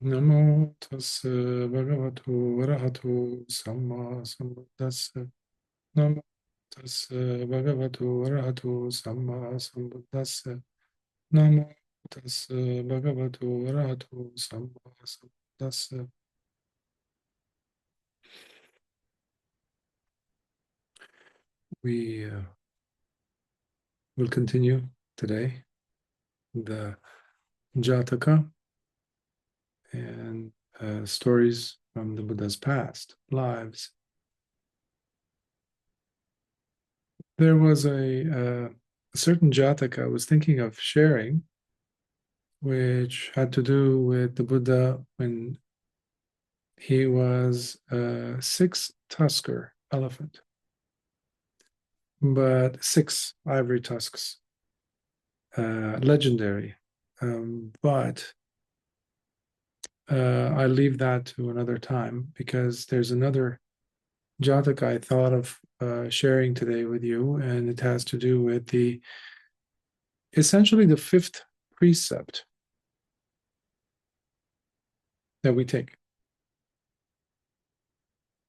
Namo tassa bhagavato arahato samma sambuddhassa. Namo tassa bhagavato arahato samma sambuddhassa. Namo tassa bhagavato arahato samma sambuddhassa. We will continue today the Jataka and stories from the Buddha's past lives. There was a certain Jataka I was thinking of sharing, which had to do with the Buddha when he was a six-tusker elephant, but six ivory tusks, legendary. But I leave that to another time because there's another Jataka I thought of sharing today with you, and it has to do with essentially the fifth precept that we take,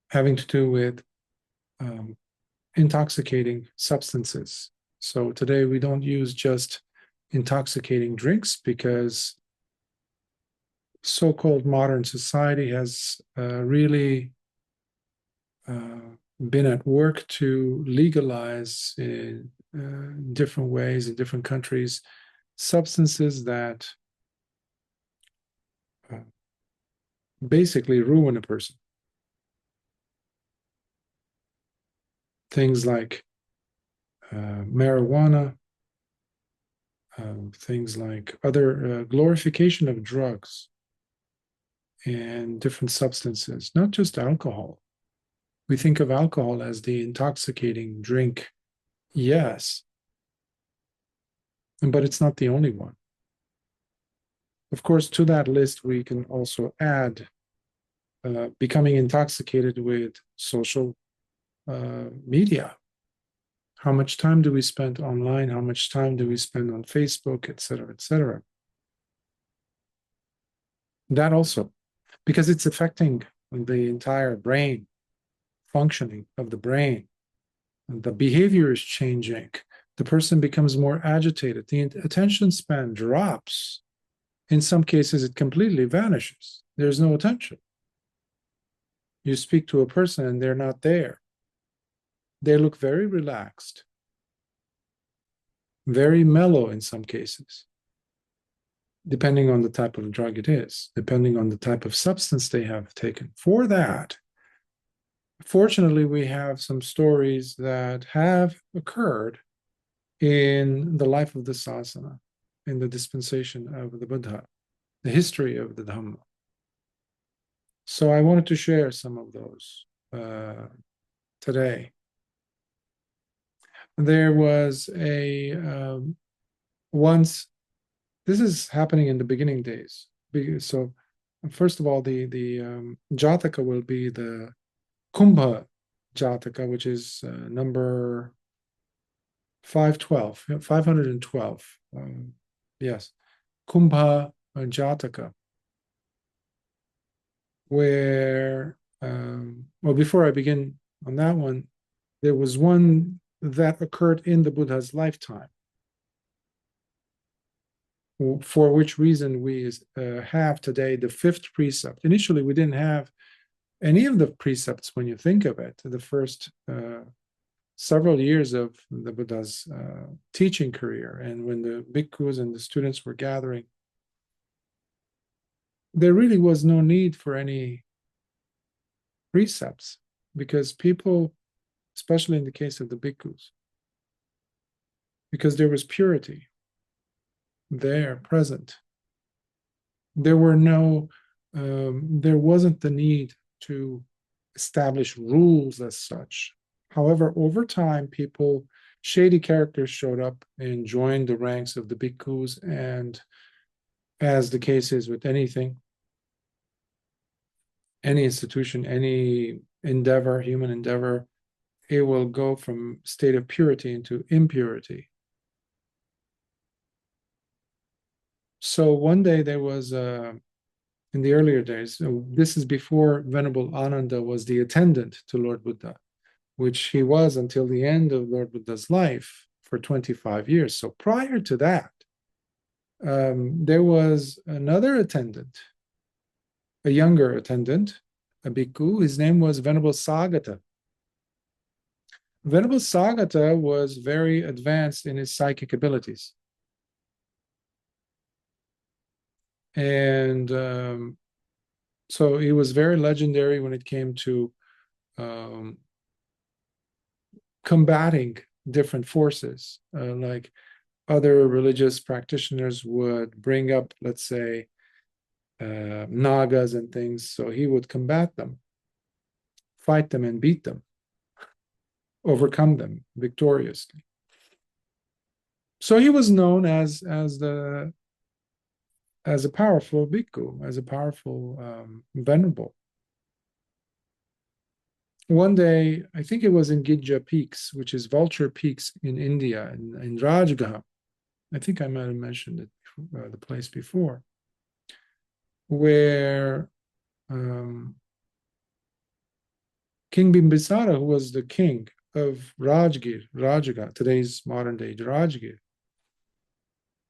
having to do with intoxicating substances. So today we don't use just intoxicating drinks because so-called modern society has really been at work to legalize in different ways in different countries substances that basically ruin a person. Things like marijuana, things like other glorification of drugs and different substances, not just alcohol. We think of alcohol as the intoxicating drink, yes, but it's not the only one. Of course, to that list, we can also add becoming intoxicated with social media. How much time do we spend online? How much time do we spend on Facebook, et cetera, et cetera? That also, because it's affecting the entire brain, functioning of the brain. The behavior is changing. The person becomes more agitated. The attention span drops. In some cases, it completely vanishes. There's no attention. You speak to a person and they're not there. They look very relaxed, very mellow in some cases, depending on the type of drug it is, depending on the type of substance they have taken. For that, fortunately, we have some stories that have occurred in the life of the sasana, in the dispensation of the Buddha, the history of the Dhamma. So I wanted to share some of those today. There was once, this is happening in the beginning days. So first of all, the Jataka will be the Kumbha Jataka, which is number 512, 512. Yes, Kumbha Jataka, where, well, before I begin on that one, there was one that occurred in the Buddha's lifetime, for which reason we have today the fifth precept. Initially, we didn't have any of the precepts when you think of it. The first several years of the Buddha's teaching career, and when the bhikkhus and the students were gathering, there really was no need for any precepts because people, especially in the case of the bhikkhus, because there was purity there present. There wasn't the need to establish rules as such. However, over time, shady characters showed up and joined the ranks of the bhikkhus, and as the case is with anything, any institution, any endeavor, human endeavor, it will go from state of purity into impurity. So one day there was in the earlier days. So this is before Venerable Ananda was the attendant to Lord Buddha, which he was until the end of Lord Buddha's life for 25 years. So prior to that, there was another attendant, a younger attendant, a bhikkhu. His name was Venerable Sagata. Venerable Sagata was very advanced in his psychic abilities. And so he was very legendary when it came to combating different forces. Like other religious practitioners would bring up, let's say, nagas and things. So he would combat them, fight them, and beat them, overcome them victoriously. So he was known as a powerful bhikkhu, as a powerful venerable. One day, I think it was in Gidja Peaks, which is Vulture Peaks in India, in Rajgarh. I think I might have mentioned it, the place before, where King Bimbisara, who was the king of Rajgarh, today's modern day Rajgir,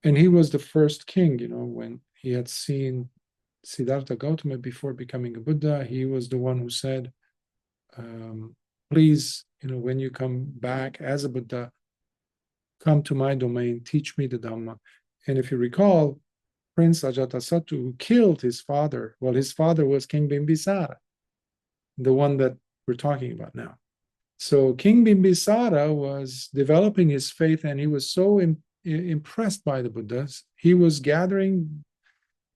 and he was the first king, when he had seen Siddhartha Gautama before becoming a Buddha. He was the one who said, please, when you come back as a Buddha, come to my domain, teach me the Dhamma. And if you recall, Prince Ajatasattu, who killed his father, well, his father was King Bimbisara, the one that we're talking about now. So King Bimbisara was developing his faith, and he was so impressed by the Buddhas. He was gathering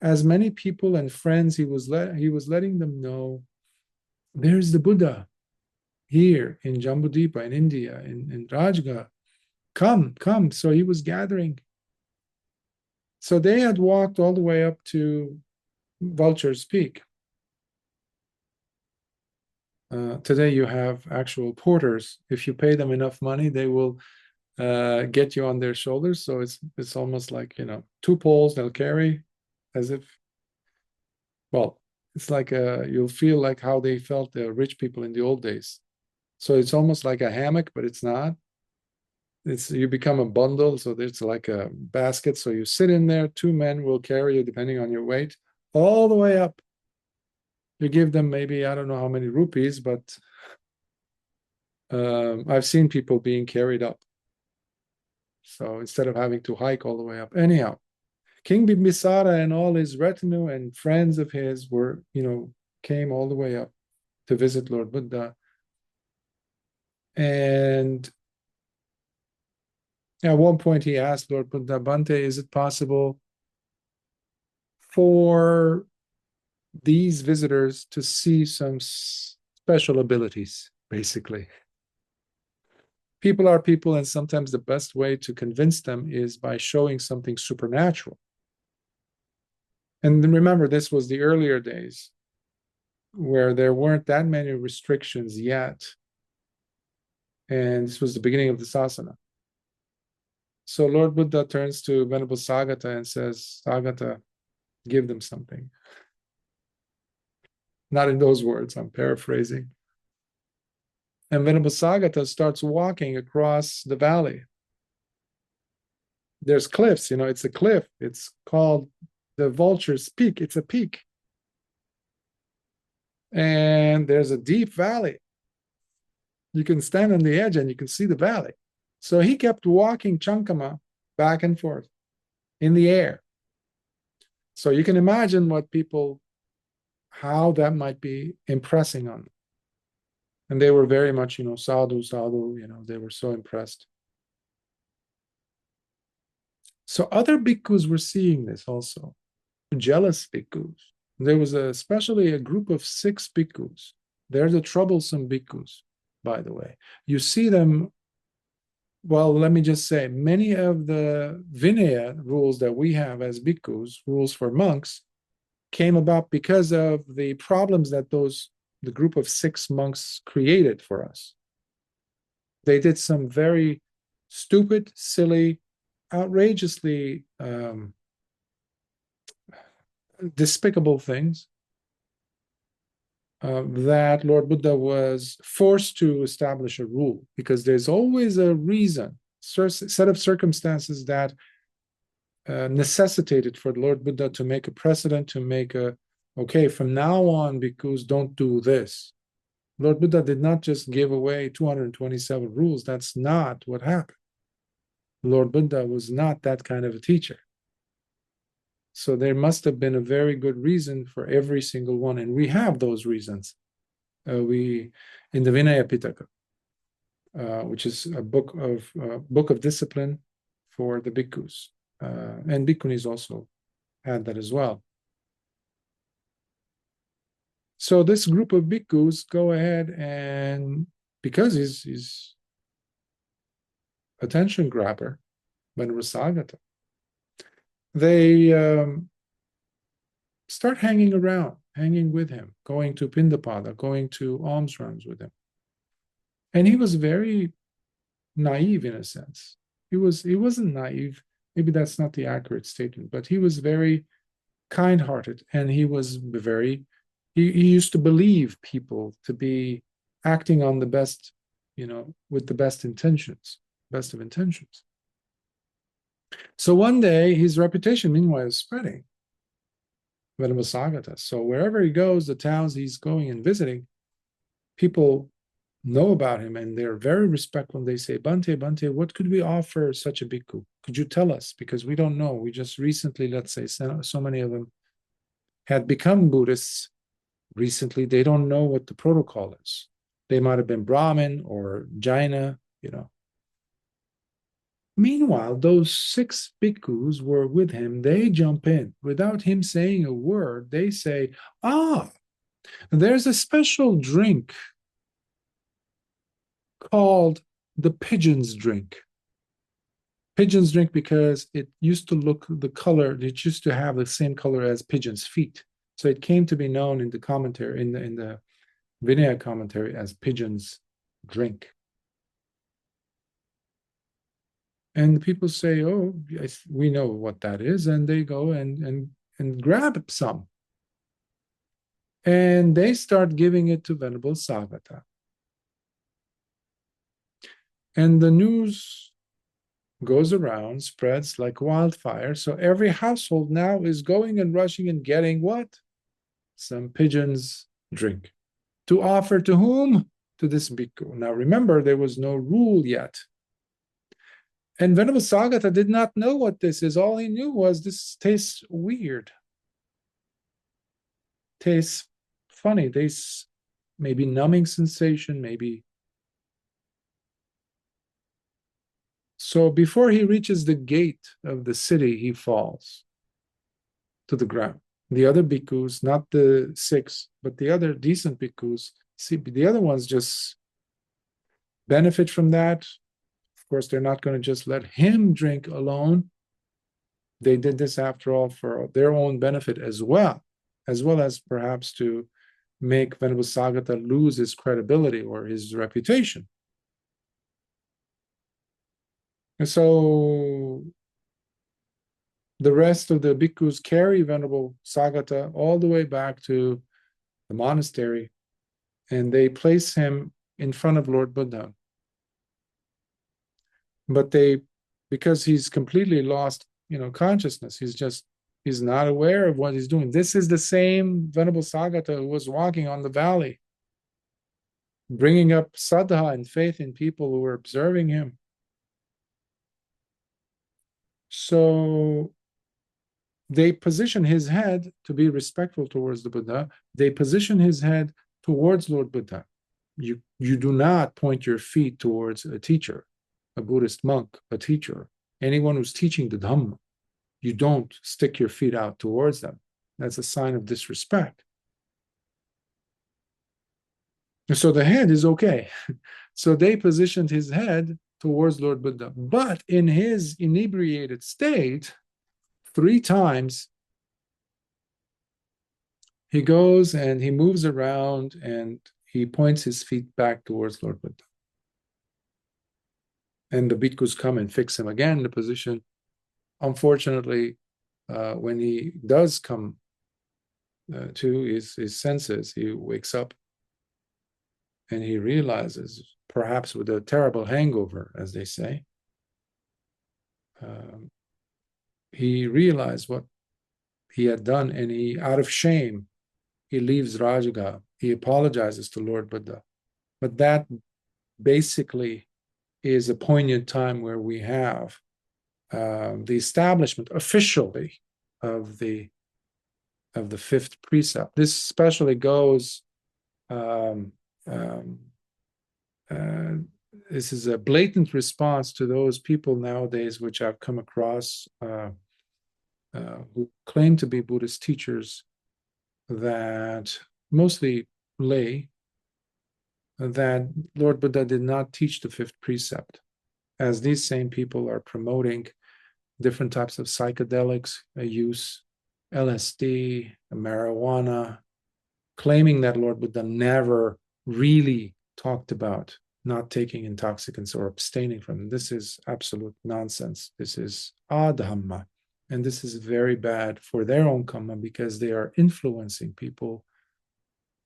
as many people and friends. He was letting them know, there's the Buddha here in Jambudvipa, in India, in Rajgarh. Come. So he was gathering. So they had walked all the way up to Vulture's Peak. Today you have actual porters. If you pay them enough money, they will get you on their shoulders. So it's almost like, two poles they'll carry, as if, well, it's like you'll feel like how they felt, the rich people in the old days. So it's almost like a hammock, but it's not. You become a bundle, so it's like a basket. So you sit in there, two men will carry you, depending on your weight, all the way up. You give them maybe, I don't know how many rupees, but I've seen people being carried up. So instead of having to hike all the way up. Anyhow, King Bimbisara and all his retinue and friends of his came all the way up to visit Lord Buddha. And at one point he asked Lord Buddha, Bhante, is it possible for these visitors to see some special abilities, basically? People are people, and sometimes the best way to convince them is by showing something supernatural. And remember, this was the earlier days where there weren't that many restrictions yet. And this was the beginning of the sasana. So Lord Buddha turns to Venerable Sagata and says, Sagata, give them something. Not in those words, I'm paraphrasing. And Venerable Sagata starts walking across the valley. There's cliffs, it's a cliff. It's called the Vulture's Peak. It's a peak. And there's a deep valley. You can stand on the edge and you can see the valley. So he kept walking Chankama back and forth in the air. So you can imagine how that might be impressing on them. And they were very much, sadhu, they were so impressed. So other bhikkhus were seeing this also, jealous bhikkhus. There was especially a group of 6 bhikkhus. They're the troublesome bhikkhus, by the way. You see them, well, let me just say, many of the Vinaya rules that we have as bhikkhus, rules for monks, came about because of the problems that the group of 6 monks created for us. They did some very stupid, silly, outrageously despicable things. that Lord Buddha was forced to establish a rule, because there's always a reason, set of circumstances that necessitated for Lord Buddha to make a precedent, to make okay, from now on, bhikkhus don't do this. Lord Buddha did not just give away 227 rules. That's not what happened. Lord Buddha was not that kind of a teacher. So there must have been a very good reason for every single one, and we have those reasons. We in the Vinaya Pitaka, which is a book of discipline for the bhikkhus, and bhikkhunis also had that as well. So this group of bhikkhus go ahead, and because he's attention grabber, Venerable Sagata, they start hanging around, hanging with him, going to Pindapada, going to alms runs with him. And he was very naive in a sense. He wasn't naive, maybe that's not the accurate statement, but he was very kind-hearted, and he was very, he used to believe people to be acting on the best, with the best of intentions. So one day, his reputation, meanwhile, is spreading. Venerable Sagata. So wherever he goes, the towns he's going and visiting, people know about him, and they're very respectful. They say, Bante, what could we offer such a bhikkhu? Could you tell us? Because we don't know. We just recently, let's say, so many of them had become Buddhists recently. They don't know what the protocol is. They might have been Brahmin or Jaina, Meanwhile, those 6 bhikkhus were with him. They jump in without him saying a word. They say, there's a special drink called the pigeon's drink. Pigeon's drink because it used to look the color, it used to have the same color as pigeon's feet. So it came to be known in the commentary, in the Vinaya commentary, as pigeon's drink. And the people say, oh, yes, we know what that is. And they go and grab some. And they start giving it to Venerable Sagata. And the news goes around, spreads like wildfire. So every household now is going and rushing and getting what? Some pigeon's drink. To offer to whom? To this bhikkhu. Now remember, there was no rule yet. And Venerable Sagata did not know what this is. All he knew was this tastes weird. Tastes funny. Tastes maybe numbing sensation, maybe. So before he reaches the gate of the city, he falls to the ground. The other bhikkhus, not the 6, but the other decent bhikkhus, see, the other ones just benefit from that. Of course, they're not going to just let him drink alone. They did this, after all, for their own benefit as well as perhaps to make Venerable Sagata lose his credibility or his reputation. And so the rest of the bhikkhus carry Venerable Sagata all the way back to the monastery, and they place him in front of Lord Buddha. But because he's completely lost, consciousness, he's not aware of what he's doing. This is the same Venerable Sagata who was walking on the valley, bringing up saddha and faith in people who were observing him. So they position his head to be respectful towards the Buddha. They position his head towards Lord Buddha. You do not point your feet towards a teacher, a Buddhist monk, a teacher, anyone who's teaching the Dhamma. You don't stick your feet out towards them. That's a sign of disrespect. So the head is okay. So they positioned his head towards Lord Buddha. But in his inebriated state, 3 times, he goes and he moves around and he points his feet back towards Lord Buddha. And the bhikkhus come and fix him again in the position. Unfortunately, when he does come to his senses. He wakes up and he realizes, perhaps with a terrible hangover, as they say, um, he realized what he had done, and he, out of shame, he leaves Rajagha. He apologizes to Lord Buddha. But that basically is a poignant time where we have the establishment officially of the fifth precept. This especially goes. Um, um, uh, this is a blatant response to those people nowadays, which I've come across, who claim to be Buddhist teachers, that mostly lay, that Lord Buddha did not teach the fifth precept, as these same people are promoting different types of psychedelics use, LSD, marijuana, claiming that Lord Buddha never really talked about not taking intoxicants or abstaining from them. This is absolute nonsense. This is adhamma. And this is very bad for their own karma, because they are influencing people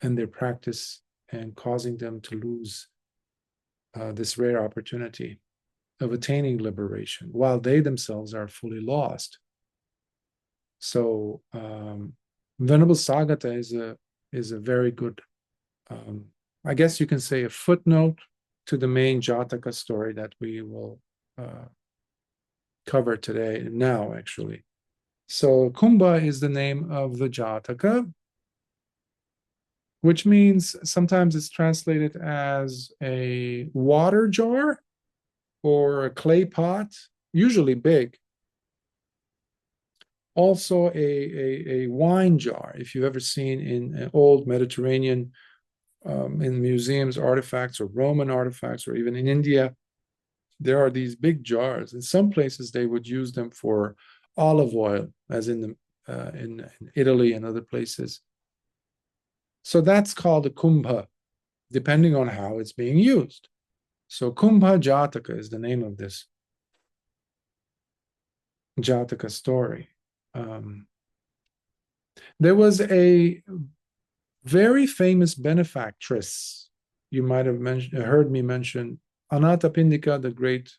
and their practice and causing them to lose this rare opportunity of attaining liberation while they themselves are fully lost. So Venerable Sagata is a very good, I guess you can say, a footnote to the main Jataka story that we will cover today now, actually. So Kumbha is the name of the Jataka, which means sometimes it's translated as a water jar or a clay pot, usually big. Also a wine jar. If you've ever seen in old Mediterranean, in museums, artifacts, or Roman artifacts, or even in India, there are these big jars. In some places, they would use them for olive oil, as in Italy and other places. So that's called a kumbha, depending on how it's being used. So Kumbha Jataka is the name of this Jataka story. There was a very famous benefactress. You might have heard me mention Anathapindika, the great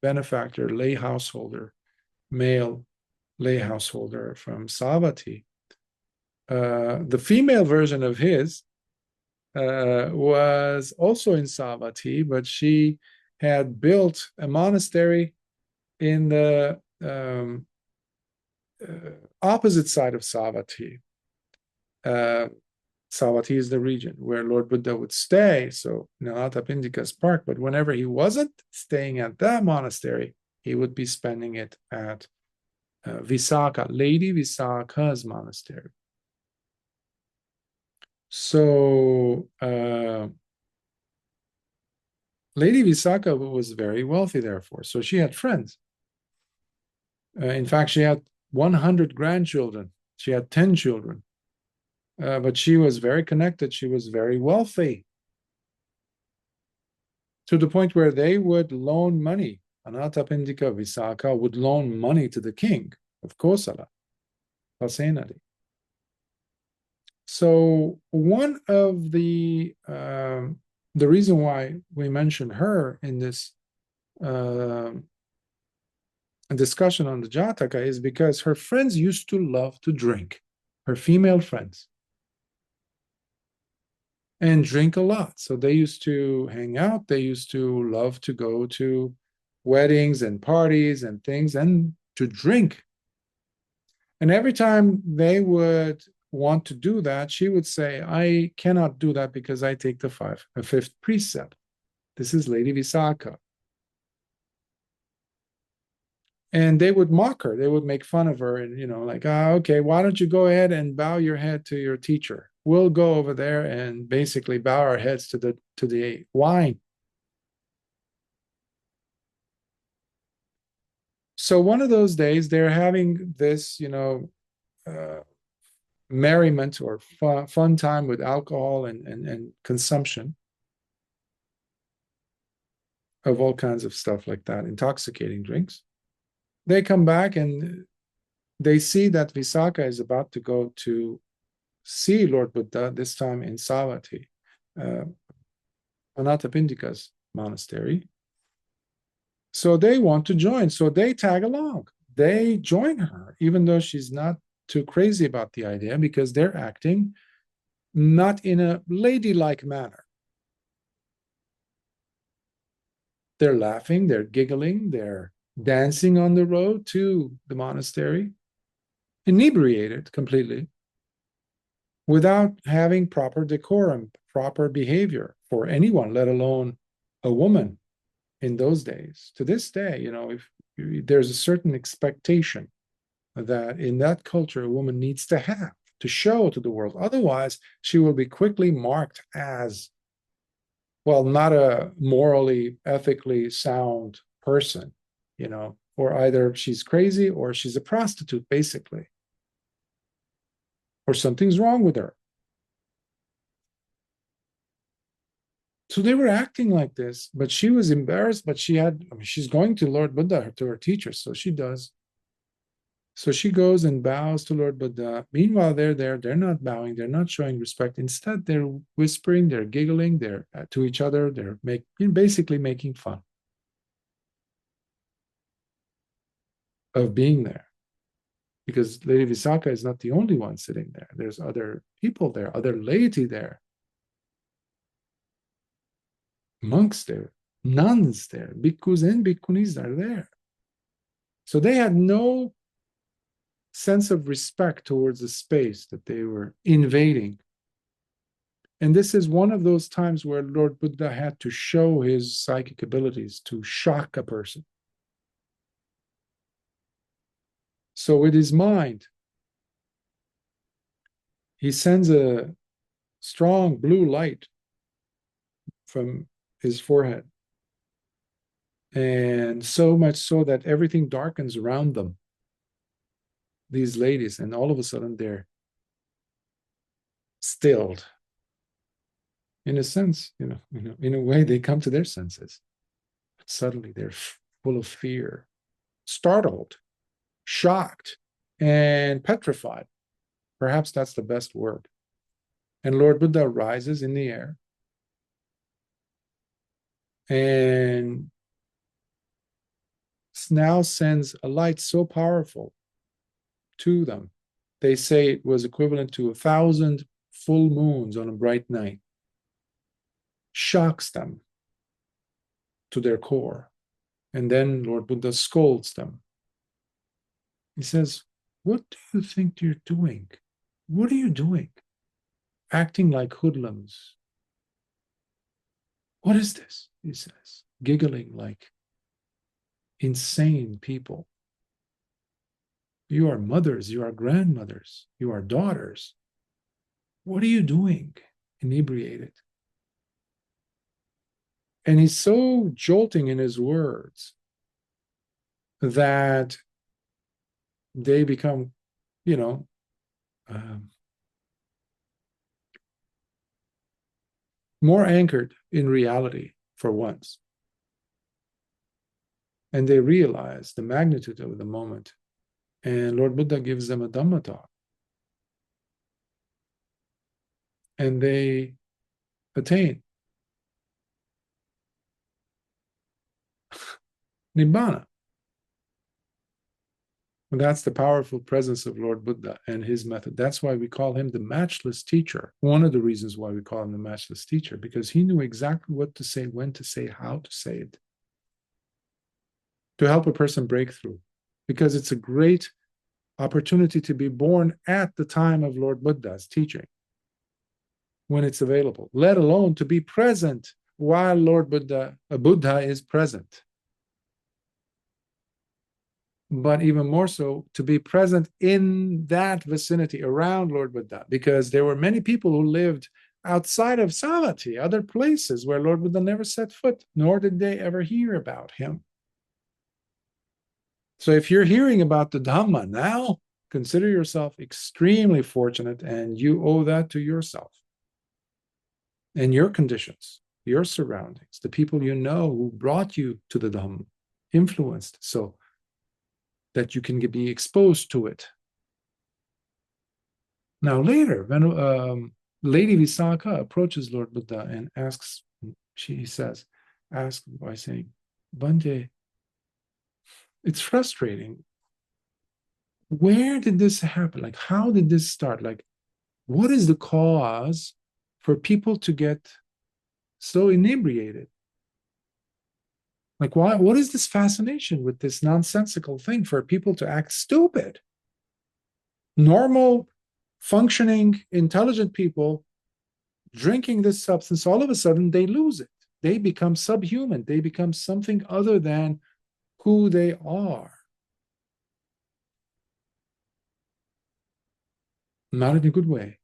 benefactor, lay householder, male lay householder from Savatthi. The female version of his was also in Savatthi, but she had built a monastery in the opposite side of Savatthi. Savatthi is the region where Lord Buddha would stay, so Anathapindika's park. But whenever he wasn't staying at that monastery, he would be spending it at Visakha, Lady Visakha's monastery. So Lady Visakha was very wealthy, therefore. So she had friends. In fact, she had 100 grandchildren. She had 10 children. But she was very connected. She was very wealthy, to the point where they would loan money. Anathapindika Visakha would loan money to the king of Kosala, Pasenadi. So one of the reason why we mention her in this discussion on the Jataka is because her friends used to love to drink, her female friends, and drink a lot. So they used to hang out. They used to love to go to weddings and parties and things and to drink. And every time they would want to do that, she would say, I cannot do that because I take the fifth precept. This is Lady Visakha. And they would mock her. They would make fun of her and, like, okay, why don't you go ahead and bow your head to your teacher? We'll go over there and basically bow our heads to the wine. So one of those days, they're having this, merriment or fun time with alcohol and consumption of all kinds of stuff like that, intoxicating drinks. They come back and they see that Visakha is about to go to see Lord Buddha, this time in Savatthi, Anathapindika's monastery. So they want to join. So they tag along. They join her, even though she's not too crazy about the idea, because they're acting not in a ladylike manner. They're laughing, they're giggling, they're dancing on the road to the monastery, inebriated completely, without having proper decorum, proper behavior for anyone, let alone a woman in those days. To this day, if there's a certain expectation that in that culture a woman needs to have to show to the world. Otherwise, she will be quickly marked as, well, not a morally, ethically sound person, or either she's crazy or she's a prostitute, basically, or something's wrong with her. So they were acting like this, but she was embarrassed, but she's going to Lord Buddha, to her teacher, so she does. So she goes and bows to Lord Buddha. Meanwhile, they're there. They're not bowing. They're not showing respect. Instead, they're whispering. They're giggling. They're to each other. They're basically making fun of being there. Because Lady Visakha is not the only one sitting there. There's other people there, other laity there, monks there, nuns there, bhikkhus and bhikkhunis are there. So they had no sense of respect towards the space that they were invading. And this is one of those times where Lord Buddha had to show his psychic abilities to shock a person. So with his mind, he sends a strong blue light from his forehead. And so much so that everything darkens around them, these ladies, and all of a sudden they're stilled. In a sense, in a way, they come to their senses. But suddenly they're full of fear, startled, shocked, and petrified. Perhaps that's the best word. And Lord Buddha rises in the air and now sends a light so powerful to them. They say it was equivalent to 1,000 full moons on a bright night. Shocks them to their core. And then Lord Buddha scolds them. He says, "What do you think you're doing? What are you doing? Acting like hoodlums. What is this?" he says, giggling like insane people. You are mothers, you are grandmothers, you are daughters. What are you doing, inebriated? And he's so jolting in his words that they become, more anchored in reality for once. And they realize the magnitude of the moment. And Lord Buddha gives them a Dhamma talk. And they attain Nibbana. And that's the powerful presence of Lord Buddha and his method. That's why we call him the matchless teacher. One of the reasons why we call him the matchless teacher, because he knew exactly what to say, when to say, how to say it, to help a person break through. Because it's a great opportunity to be born at the time of Lord Buddha's teaching, when it's available, let alone to be present while Lord Buddha is present. But even more so, to be present in that vicinity around Lord Buddha, because there were many people who lived outside of Savatthi, other places where Lord Buddha never set foot, nor did they ever hear about him. So if you're hearing about the Dhamma now, consider yourself extremely fortunate, and you owe that to yourself and your conditions, your surroundings, the people you know who brought you to the Dhamma, influenced so that you can be exposed to it. Now, later, when Lady Visakha approaches Lord Buddha and asks, she says, asks by saying, Bande, it's frustrating. Where did this happen? Like, how did this start? Like, what is the cause for people to get so inebriated? Like, why? What is this fascination with this nonsensical thing for people to act stupid? Normal, functioning, intelligent people drinking this substance, all of a sudden they lose it. They become subhuman. They become something other than who they are. Not in a good way.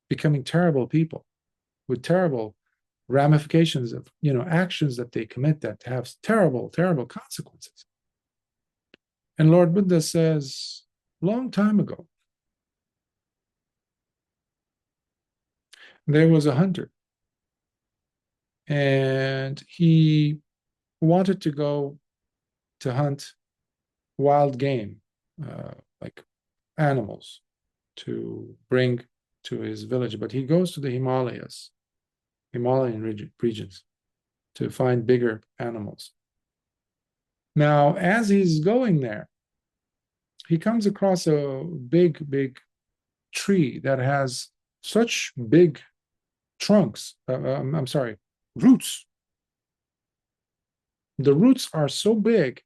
Becoming terrible people with terrible ramifications of actions that they commit that have terrible, terrible consequences. And Lord Buddha says, long time ago, there was a hunter, and he wanted to go to hunt wild game, like animals, to bring to his village. But he goes to the Himalayan regions, to find bigger animals. Now, as he's going there, he comes across a big, big tree that has such big trunks. I'm sorry, roots. The roots are so big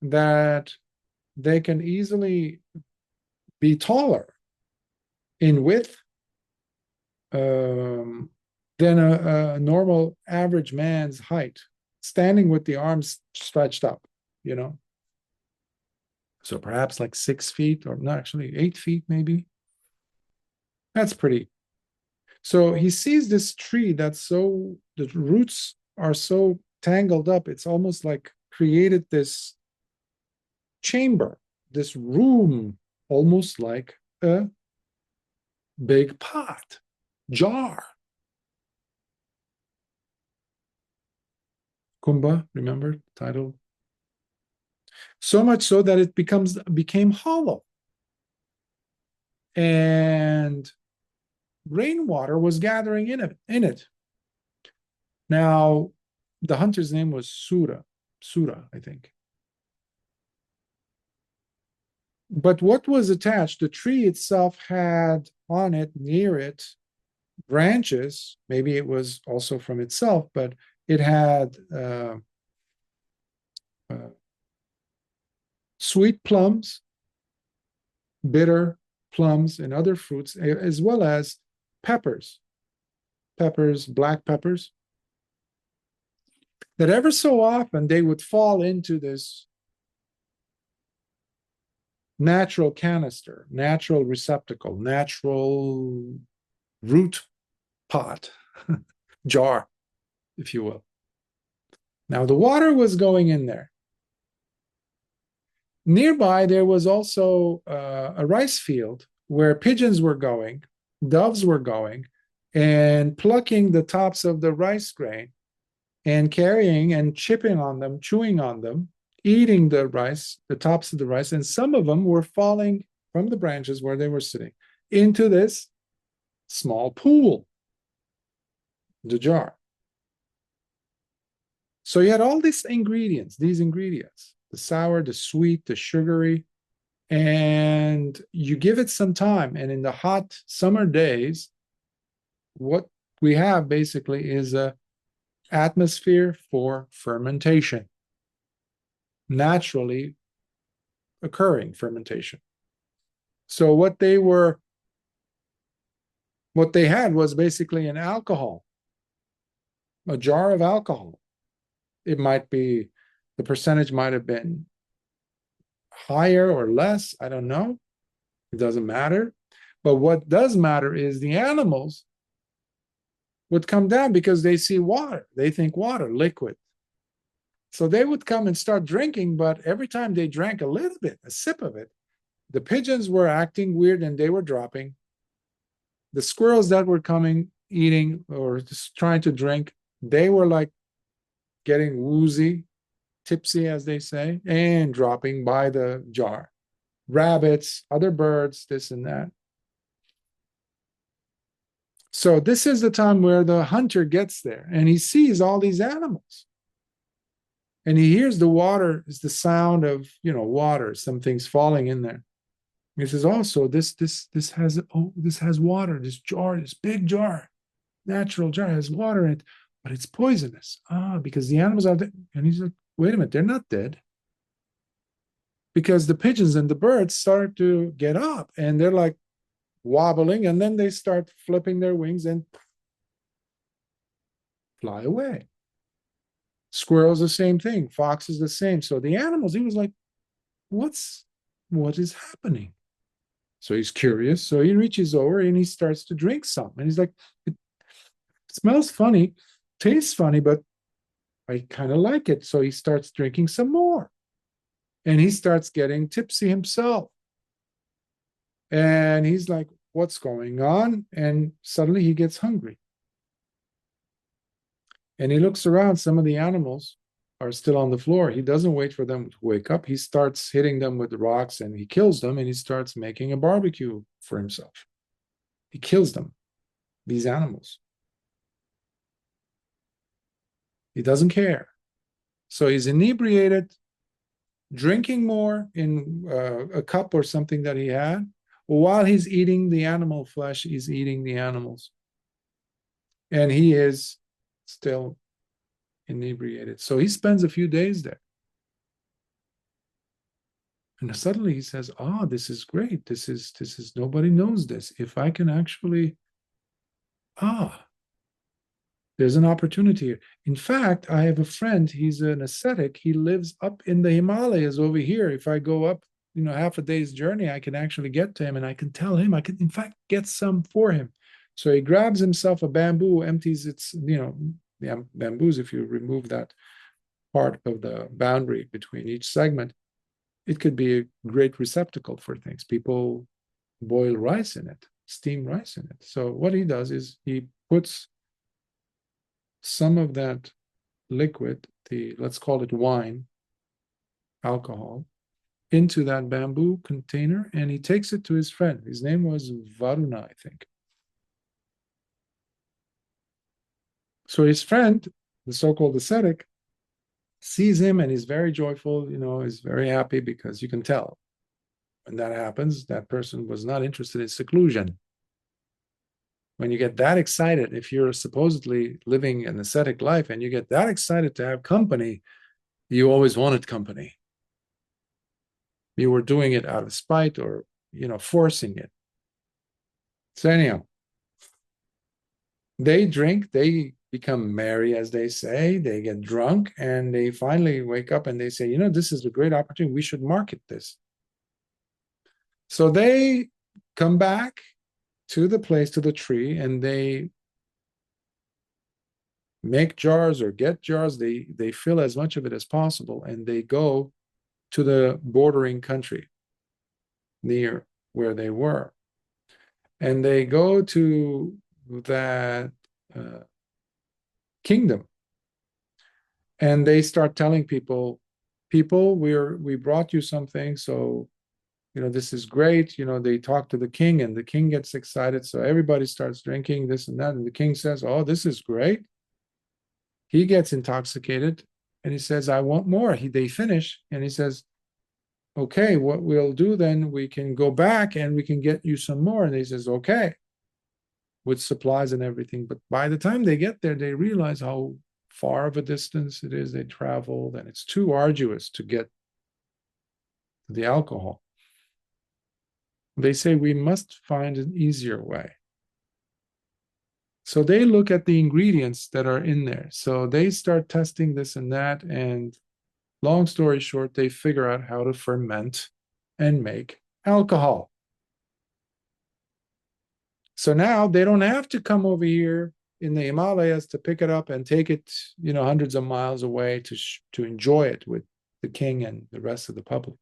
that they can easily be taller in width than a normal average man's height, standing with the arms stretched up, you know. So perhaps like 6 feet, or not, actually 8 feet, maybe. That's pretty. So he sees this tree that's so, the roots are so tangled up, it's almost like created this chamber, this room, almost like a big pot, jar. Kumbha, remember the title? So much so that it became hollow. And rainwater was gathering in it. Now, the hunter's name was Sura, I think. But what was attached, the tree itself had on it, near it, branches. Maybe it was also from itself, but it had sweet plums, bitter plums, and other fruits, as well as peppers, black peppers, that ever so often they would fall into this natural canister, natural receptacle, natural root pot, jar, if you will. Now, the water was going in there. Nearby, there was also a rice field where pigeons were going, doves were going, and plucking the tops of the rice grain and carrying and chipping on them, chewing on them, eating the rice, the tops of the rice, and some of them were falling from the branches where they were sitting into this small pool, the jar. So you had all these ingredients, the sour, the sweet, the sugary, and you give it some time. And in the hot summer days, what we have basically is a atmosphere for fermentation, naturally occurring fermentation. So what they had was basically an alcohol, a jar of alcohol. It might be, the percentage might have been higher or less, I don't know. It doesn't matter. But what does matter is the animals would come down because they see water. They think water, liquid. So they would come and start drinking, but every time they drank a little bit, a sip of it, the pigeons were acting weird and they were dropping. The squirrels that were coming, eating, or just trying to drink, they were like getting woozy, tipsy, as they say, and dropping by the jar. rabbits, other birds, this and that. So this is the time where the hunter gets there and he sees all these animals. And he hears the water is the sound of, water, something's falling in there. He says, also, this has water, this jar, this big jar, natural jar has water in it, but it's poisonous. Because the animals are dead. And he's like, wait a minute, they're not dead. Because the pigeons and the birds start to get up and they're like wobbling, and then they start flipping their wings and fly away. Squirrels, the same thing. Foxes, the same. So the animals, he was like, what is happening? So he's curious. So he reaches over and he starts to drink some. And he's like, it smells funny, tastes funny, but I kind of like it. So he starts drinking some more. And he starts getting tipsy himself. And he's like, what's going on? And suddenly he gets hungry. And he looks around. Some of the animals are still on the floor. He doesn't wait for them to wake up. He starts hitting them with the rocks and he kills them, and he starts making a barbecue for himself. He kills them, these animals. He doesn't care. So he's inebriated, drinking more in a cup or something that he had. While he's eating the animal flesh, he's eating the animals. And he is still inebriated. So he spends a few days there. And suddenly he says, this is great. This is nobody knows this. If I can actually, there's an opportunity here. In fact, I have a friend, he's an ascetic. He lives up in the Himalayas over here. If I go up, half a day's journey, I can actually get to him and I can tell him, I can, in fact, get some for him. So he grabs himself a bamboo, empties its, the bamboos, if you remove that part of the boundary between each segment, it could be a great receptacle for things. People boil rice in it, steam rice in it. So what he does is he puts some of that liquid, let's call it wine, alcohol, into that bamboo container, and he takes it to his friend. His name was Varuna, I think. So his friend, the so-called ascetic, sees him and he's very joyful, he's very happy, because you can tell when that happens, that person was not interested in seclusion. When you get that excited, if you're supposedly living an ascetic life and you get that excited to have company, you always wanted company. You were doing it out of spite or, forcing it. So anyhow, they drink, they become merry, as they say, they get drunk, and they finally wake up and they say, this is a great opportunity. We should market this. So they come back to the place, to the tree, and they make jars or get jars. They fill as much of it as possible, and they go to the bordering country near where they were. And they go to that kingdom, and they start telling people, we brought you something, so this is great. They talk to the king, and the king gets excited, so everybody starts drinking this and that, and the king says, this is great. He gets intoxicated, and he says, I want more. They finish, and he says, okay, what we'll do then, we can go back and we can get you some more. And he says, okay, with supplies and everything. But by the time they get there, they realize how far of a distance it is they traveled, and it's too arduous to get the alcohol. They say, we must find an easier way. So they look at the ingredients that are in there. So they start testing this and that. And long story short, they figure out how to ferment and make alcohol. So now they don't have to come over here in the Himalayas to pick it up and take it, hundreds of miles away to enjoy it with the king and the rest of the public.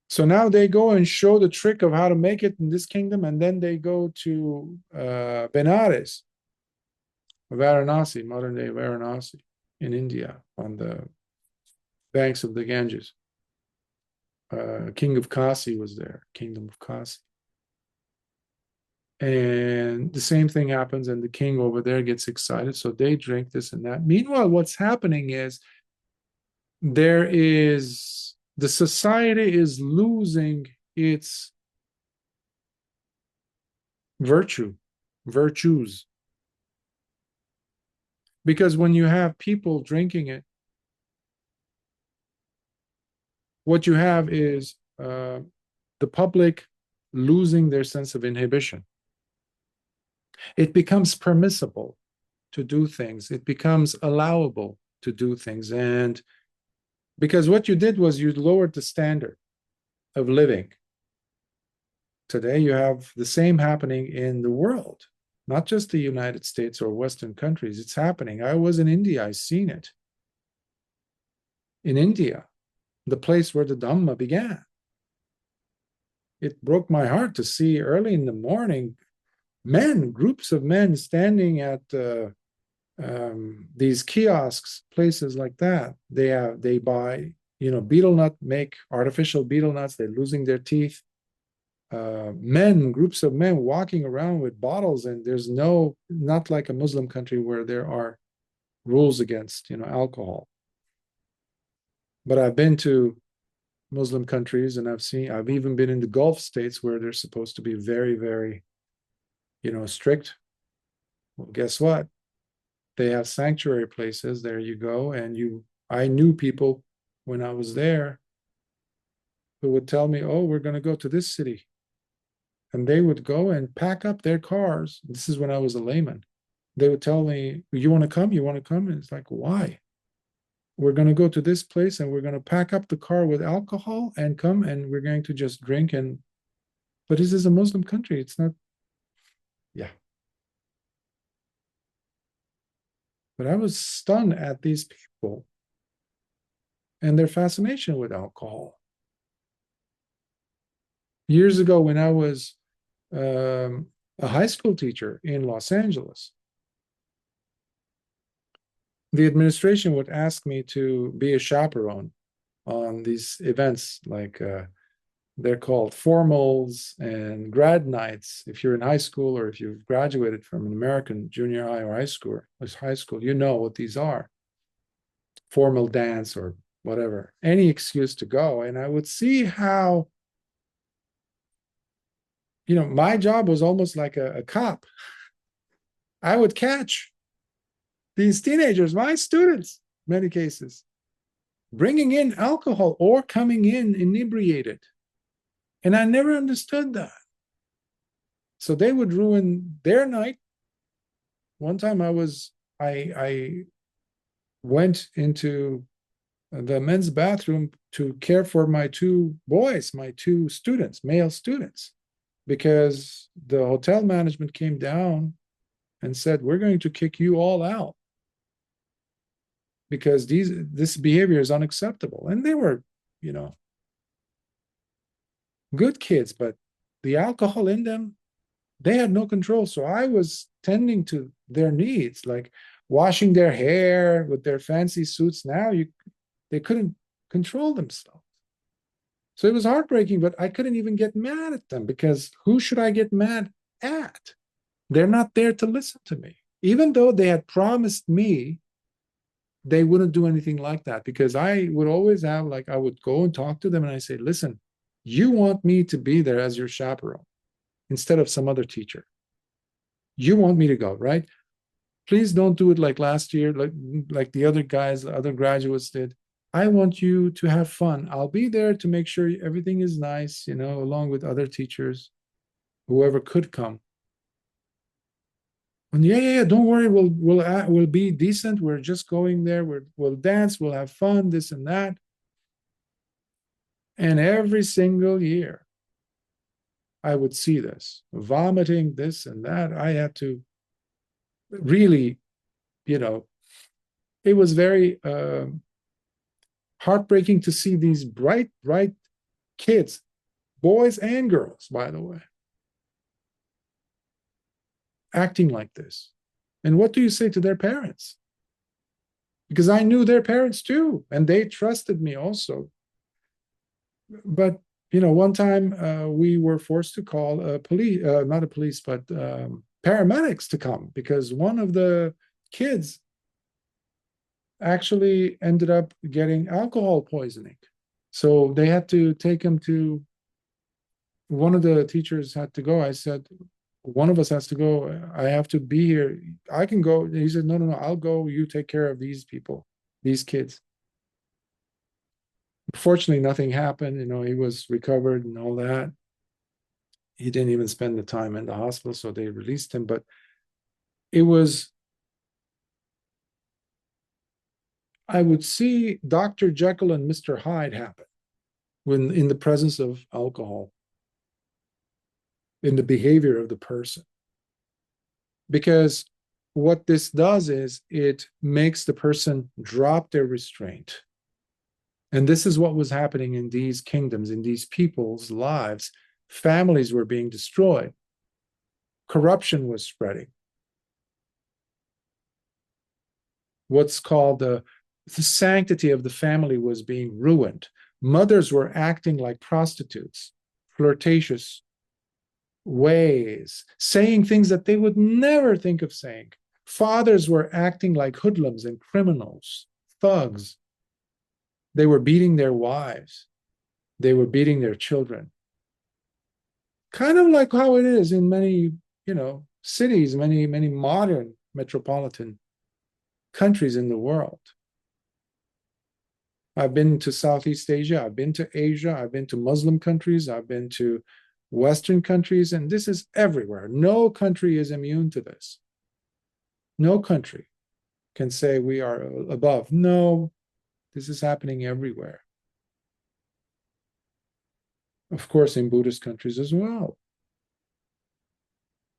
So now they go and show the trick of how to make it in this kingdom, and then they go to Benares, Varanasi, modern-day Varanasi in India, on the banks of the Ganges. King of Kasi was there, Kingdom of Kasi. And the same thing happens, and the king over there gets excited. So they drink this and that. Meanwhile, what's happening is the society is losing its virtues. Because when you have people drinking it, what you have is the public losing their sense of inhibition. It becomes permissible to do things, it becomes allowable to do things. And because what you did was you lowered the standard of living. Today, you have the same happening in the world, not just the United States or Western countries. It's happening. I was in India, I seen it. In India, the place where the Dhamma began. It broke my heart to see early in the morning groups of men standing at these kiosks, places like that. They buy, betel nut, make artificial betel nuts. They're losing their teeth. Groups of men walking around with bottles, and there's not like a Muslim country where there are rules against, alcohol. But I've been to Muslim countries, and I've even been in the Gulf states where they're supposed to be very, very, strict. Well, guess what? They have sanctuary places. There you go. And I knew people when I was there who would tell me, oh, we're going to go to this city. And they would go and pack up their cars. This is when I was a layman. They would tell me, you want to come? You want to come? And it's like, why? We're going to go to this place and we're going to pack up the car with alcohol and come and we're going to just drink. But this is a Muslim country. It's not, yeah. But I was stunned at these people and their fascination with alcohol. Years ago, when I was a high school teacher in Los Angeles, the administration would ask me to be a chaperone on these events, like they're called formals and grad nights. If you're in high school or if you've graduated from an American junior high or high school, you know what these are. Formal dance or whatever, any excuse to go. And I would see how, my job was almost like a cop. I would catch these teenagers, my students, many cases, bringing in alcohol or coming in inebriated. And I never understood that. So they would ruin their night. One time I went into the men's bathroom to care for my two boys, my two students, male students, because the hotel management came down and said, we're going to kick you all out because this behavior is unacceptable. And they were, good kids, but the alcohol in them, they had no control. So I was tending to their needs, like washing their hair with their fancy suits. Now they couldn't control themselves. So it was heartbreaking, but I couldn't even get mad at them because who should I get mad at? They're not there to listen to me. Even though they had promised me they wouldn't do anything like that, because I would always have, I would go and talk to them and I say, listen, you want me to be there as your chaperone instead of some other teacher. You want me to go, right? Please don't do it like last year, like the other guys, the other graduates did. I want you to have fun. I'll be there to make sure everything is nice, along with other teachers, whoever could come. And yeah, don't worry, we'll be decent. We're just going there. We'll dance. We'll have fun. This and that. And every single year, I would see this, vomiting, this and that. I had to really, it was very heartbreaking to see these bright kids, boys and girls, by the way, acting like this. And what do you say to their parents? Because I knew their parents too, and they trusted me also. but one time we were forced to call a police, not a police, but paramedics to come because one of the kids actually ended up getting alcohol poisoning. So they had to take him to, one of the teachers had to go. I said, one of us has to go. I have to be here. I can go. He said, no, no, no, I'll go. You take care of these people, these kids. Fortunately, nothing happened. He was recovered and all that. He didn't even spend the time in the hospital, so they released him. But it was, I would see Dr. Jekyll and Mr. Hyde happen when in the presence of alcohol, in the behavior of the person. Because what this does is it makes the person drop their restraint. And this is what was happening in these kingdoms, in these people's lives. Families were being destroyed. Corruption was spreading. What's called the sanctity of the family was being ruined. Mothers were acting like prostitutes, flirtatious ways, saying things that they would never think of saying. Fathers were acting like hoodlums and criminals, thugs. They were beating their wives. They were beating their children. Kind of like how it is in many, cities, many, many modern metropolitan countries in the world. I've been to Southeast Asia, I've been to Asia, I've been to Muslim countries, I've been to Western countries, and this is everywhere. No country is immune to this. No country can say we are above. No, this is happening everywhere. Of course, in Buddhist countries as well.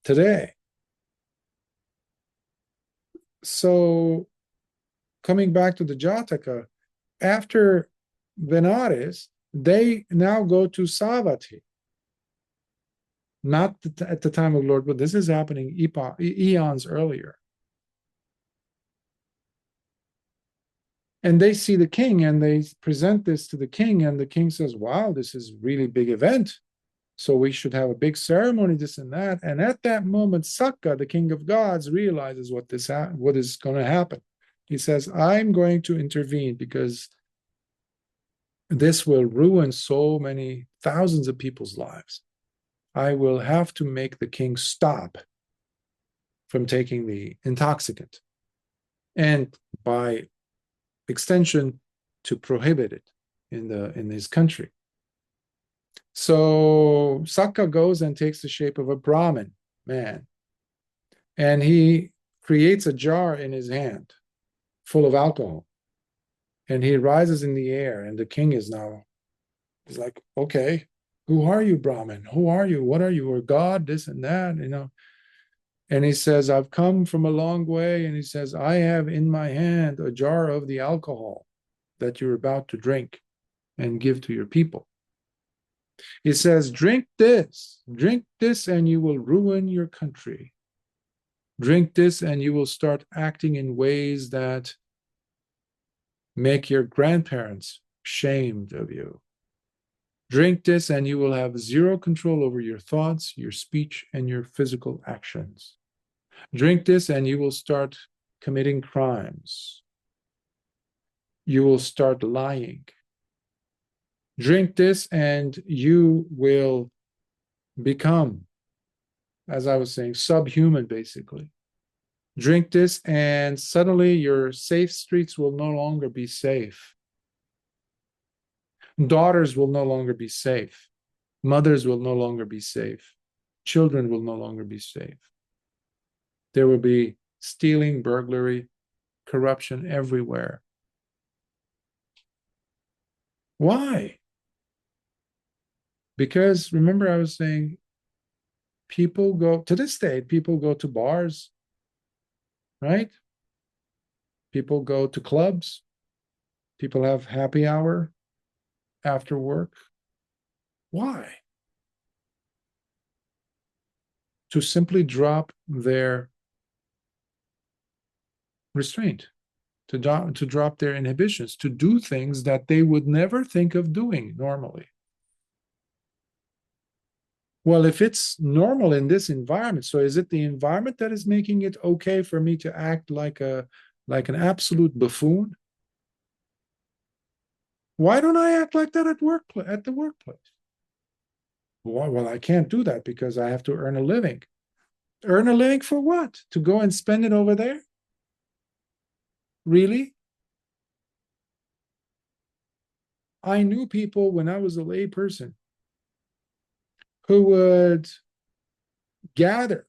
Today. So, coming back to the Jataka, after Venaris, they now go to Savatthi. Not at the time of Lord Buddha. This is happening eons earlier. And they see the king and they present this to the king, and the king says, wow, this is a really big event. So we should have a big ceremony, this and that. And at that moment, Sakka, the king of gods, realizes what is going to happen. He says, I'm going to intervene because this will ruin so many thousands of people's lives. I will have to make the king stop from taking the intoxicant, and by extension, to prohibit it in his country. So Sakka goes and takes the shape of a Brahmin man, and he creates a jar in his hand full of alcohol, and he rises in the air, and the king is he's like, okay, who are you, Brahmin? Who are you? What are you? Or God, this and that, And he says, I've come from a long way. And he says, I have in my hand a jar of the alcohol that you're about to drink and give to your people. He says, drink this, and you will ruin your country. Drink this, and you will start acting in ways that make your grandparents ashamed of you. Drink this, and you will have zero control over your thoughts, your speech, and your physical actions. Drink this, and you will start committing crimes. You will start lying. Drink this, and you will become, as I was saying, subhuman, basically. Drink this, and suddenly your safe streets will no longer be safe. Daughters will no longer be safe. Mothers will no longer be safe. Children will no longer be safe. There will be stealing, burglary, corruption everywhere. Why? Because remember, I was saying, people go to this day, people go to bars, right? People go to clubs. People have happy hour after work. Why? To simply drop their restraint, to drop their inhibitions, to do things that they would never think of doing normally. Well, if it's normal in this environment, so is it the environment that is making it okay for me to act like an absolute buffoon? Why don't I act like that at the workplace? Well, I can't do that because I have to earn a living. Earn a living for what? To go and spend it over there? Really? I knew people when I was a lay person who would gather.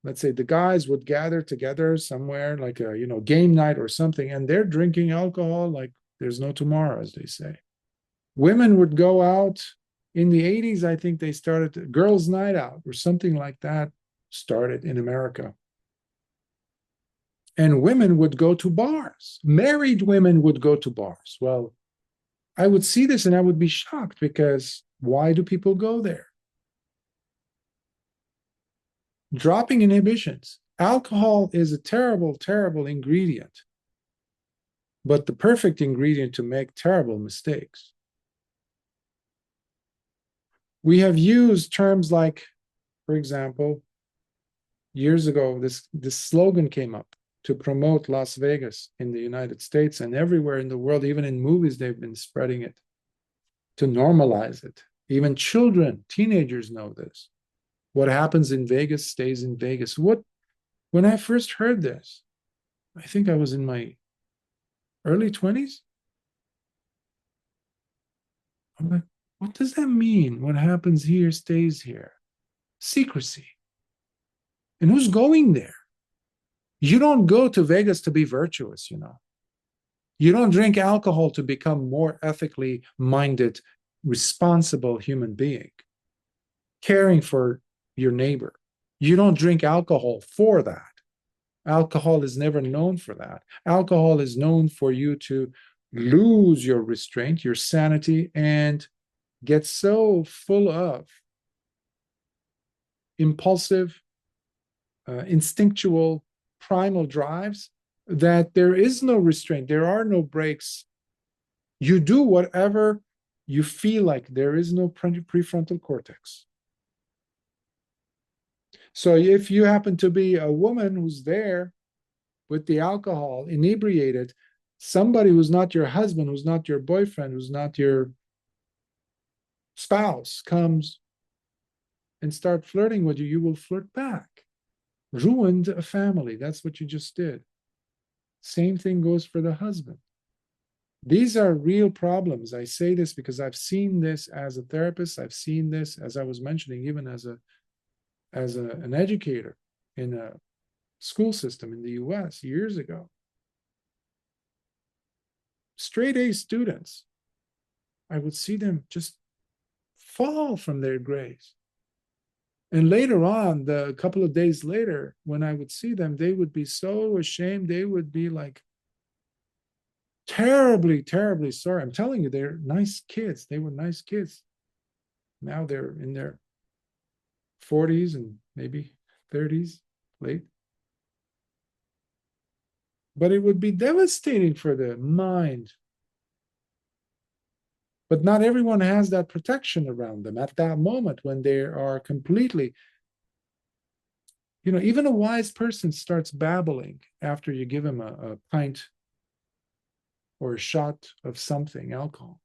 Let's say the guys would gather together somewhere, like a game night or something, and they're drinking alcohol like there's no tomorrow, as they say. Women would go out in the 80s. I think they started girls' night out or something like that started in America. And women would go to bars. Married women would go to bars. Well, I would see this and I would be shocked because why do people go there? Dropping inhibitions. Alcohol is a terrible, terrible ingredient, but the perfect ingredient to make terrible mistakes. We have used terms like, for example, years ago, this slogan came up to promote Las Vegas in the United States and everywhere in the world, even in movies, they've been spreading it to normalize it. Even children, teenagers know this. What happens in Vegas stays in Vegas. When I first heard this, I think I was in my early 20s. I'm like, what does that mean? What happens here stays here. Secrecy. And who's going there? You don't go to Vegas to be virtuous, you know. You don't drink alcohol to become more ethically minded, responsible human being, caring for your neighbor. You don't drink alcohol for that. Alcohol is never known for that. Alcohol is known for you to lose your restraint, your sanity, and get so full of impulsive, instinctual, primal drives that there is no restraint. There are no breaks. You do whatever you feel like. There is no prefrontal cortex. So if you happen to be a woman who's there with the alcohol, inebriated, somebody who's not your husband, who's not your boyfriend, who's not your spouse comes and start flirting with you, you will flirt back. Ruined a family. That's what you just did. Same thing goes for the husband. These are real problems. I say this because I've seen this as a therapist. I've seen this, as I was mentioning, even as an educator in a school system in the US years ago. Straight A students, I would see them just fall from their graves. And later on, a couple of days later, when I would see them, they would be so ashamed. They would be like terribly, terribly sorry. I'm telling you, they're nice kids. They were nice kids. Now they're in their 40s and maybe 30s, late. But it would be devastating for the mind. But not everyone has that protection around them at that moment when they are completely, even a wise person starts babbling after you give him a pint or a shot of something, alcohol.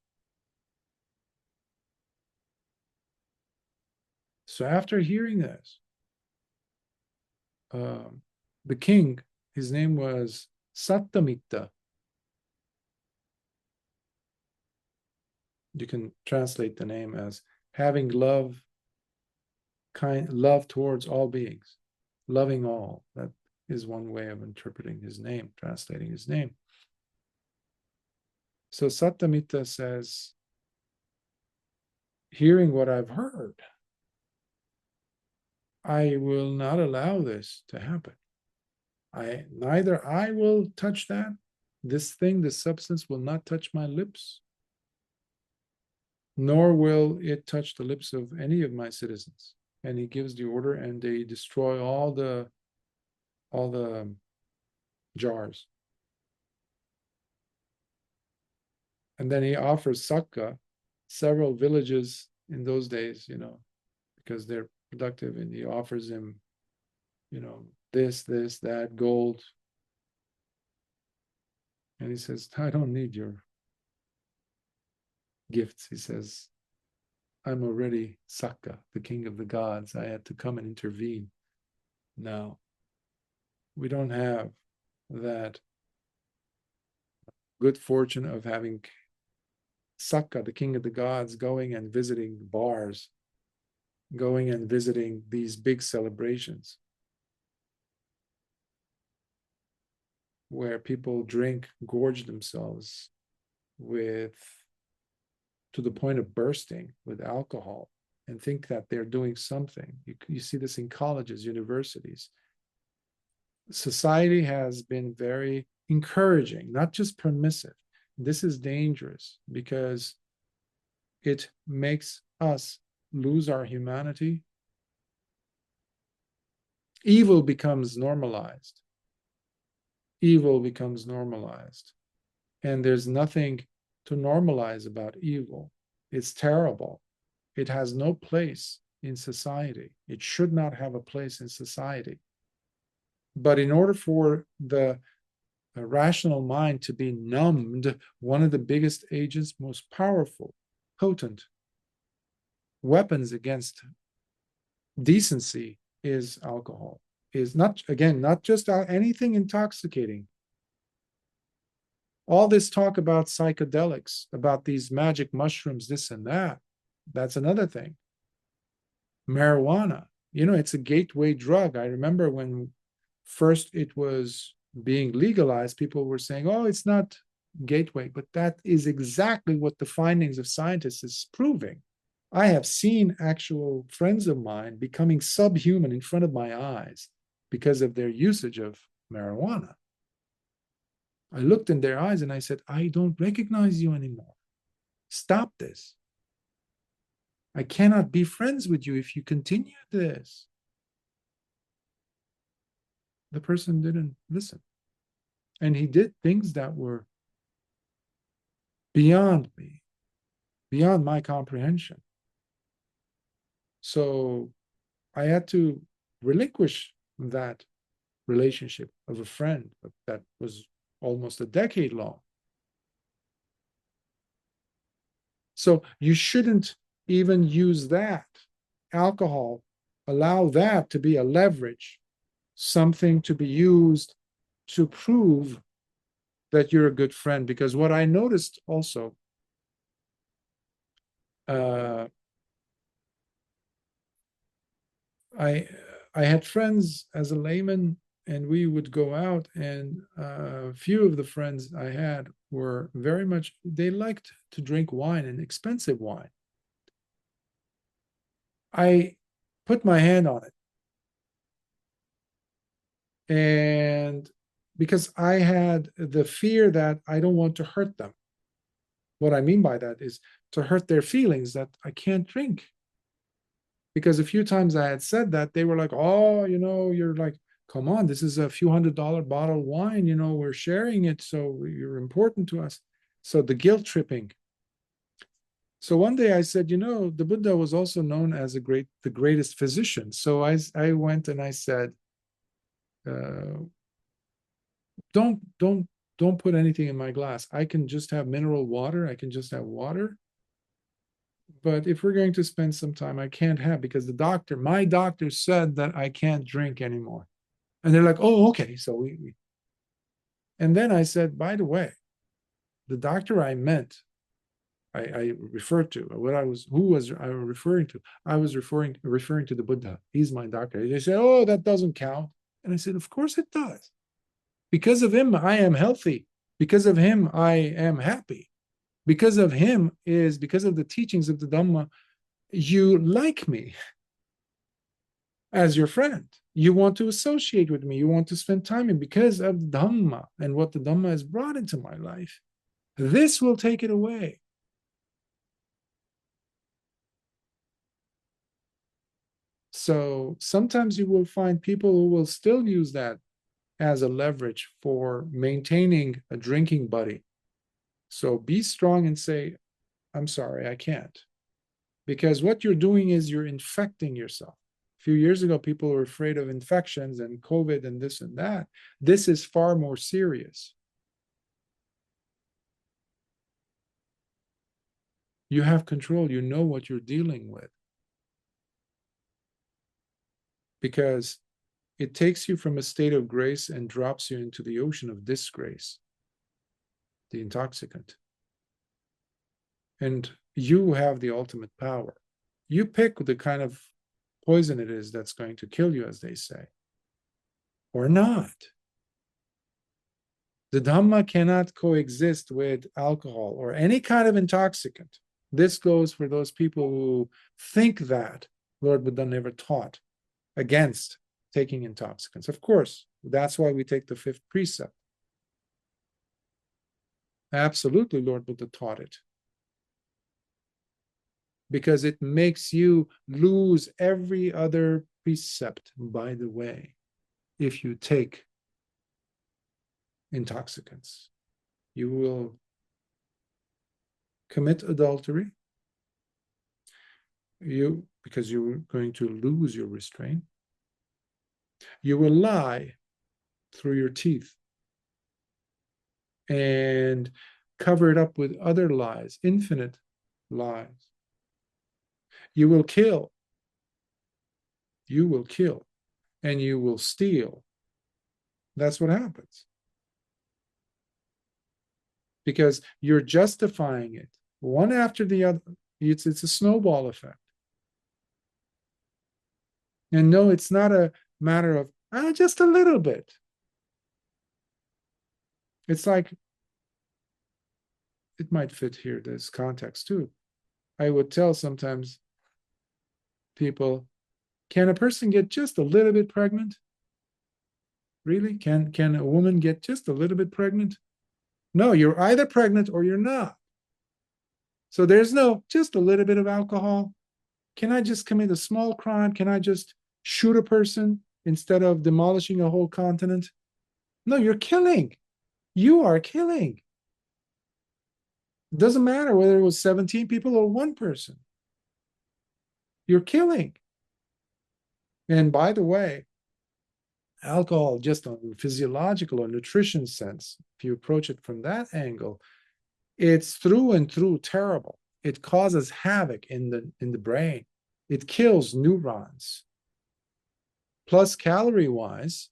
So after hearing this, the king, his name was Sattamita. You can translate the name as having love towards all beings, loving all. That is one way of interpreting his name, translating his name. So Sattamita says, hearing what I've heard, I will not allow this to happen. Neither I will touch that. This substance will not touch my lips, nor will it touch the lips of any of my citizens. And he gives the order, and they destroy all the jars. And then he offers Sakka, several villages in those days, because they're productive, and he offers him, this, that, gold. And he says, I don't need your gifts. He says, I'm already Sakka, the king of the gods. I had to come and intervene. Now, we don't have that good fortune of having Sakka, the king of the gods, going and visiting bars, going and visiting these big celebrations where people drink, gorge themselves with, to the point of bursting with alcohol, and think that they're doing something. You see this in colleges, universities. Society has been very encouraging, not just permissive. This is dangerous because it makes us lose our humanity. Evil becomes normalized. Evil becomes normalized. And there's nothing to normalize about evil. It's terrible. It has no place in society. It should not have a place in society. But in order for the rational mind to be numbed, one of the biggest agents, most powerful, potent weapons against decency is alcohol. Is not, again, not just anything intoxicating. All this talk about psychedelics, about these magic mushrooms, this and that, that's another thing. Marijuana, it's a gateway drug. I remember when first it was being legalized, people were saying, oh, it's not gateway, but that is exactly what the findings of scientists is proving. I have seen actual friends of mine becoming subhuman in front of my eyes because of their usage of marijuana. I looked in their eyes and I said, I don't recognize you anymore. Stop this. I cannot be friends with you if you continue this. The person didn't listen. And he did things that were beyond me, beyond my comprehension. So I had to relinquish that relationship of a friend that was almost a decade long. So you shouldn't even use that alcohol, allow that to be a leverage, something to be used to prove that you're a good friend. Because what I noticed also, I had friends as a layman, and we would go out, and a few of the friends I had were very much, they liked to drink wine, and expensive wine. I put my hand on it. And because I had the fear that I don't want to hurt them. What I mean by that is to hurt their feelings that I can't drink. Because a few times I had said that, they were like, oh, you're like, come on, this is a few $100 bottle of wine, we're sharing it, so you're important to us. So the guilt tripping. So one day I said, the Buddha was also known as the greatest physician. So I went and I said, don't put anything in my glass. I can just have mineral water. I can just have water. But if we're going to spend some time, I can't have, because my doctor said that I can't drink anymore. And they're like, oh, okay. So we and then I said, by the way, the doctor I meant, I referred to, who was I referring to? I was referring to the Buddha. He's my doctor. They said, oh, that doesn't count. And I said, of course it does. Because of him, I am healthy. Because of him, I am happy. Because of the teachings of the Dhamma, you like me as your friend. You want to associate with me. You want to spend time in, because of Dhamma and what the Dhamma has brought into my life. This will take it away. So sometimes you will find people who will still use that as a leverage for maintaining a drinking buddy. So be strong and say, I'm sorry, I can't. Because what you're doing is you're infecting yourself. A few years ago, people were afraid of infections and COVID and this and that. This is far more serious. You have control. You know what you're dealing with. Because it takes you from a state of grace and drops you into the ocean of disgrace, the intoxicant. And you have the ultimate power. You pick the kind of poison it is that's going to kill you, as they say, or not. The Dhamma cannot coexist with alcohol or any kind of intoxicant. This goes for those people who think that Lord Buddha never taught against taking intoxicants. Of course, that's why we take the fifth precept. Absolutely, Lord Buddha taught it. Because it makes you lose every other precept, by the way, if you take intoxicants. You will commit adultery, because you're going to lose your restraint. You will lie through your teeth and cover it up with other lies, infinite lies. You will kill, and you will steal. That's what happens. Because you're justifying it one after the other. It's a snowball effect. And no, it's not a matter of just a little bit. It's like, it might fit here, this context too. I would tell sometimes people, can a person get just a little bit pregnant? Really? Can a woman get just a little bit pregnant? No, you're either pregnant or you're not. So there's no just a little bit of alcohol. Can I just commit a small crime? Can I just shoot a person instead of demolishing a whole continent? No, you're killing. You are killing. It doesn't matter whether it was 17 people or one person. You're killing. And by the way, alcohol, just on physiological or nutrition sense, if you approach it from that angle, it's through and through terrible. It causes havoc in the brain. It kills neurons. Plus, calorie-wise,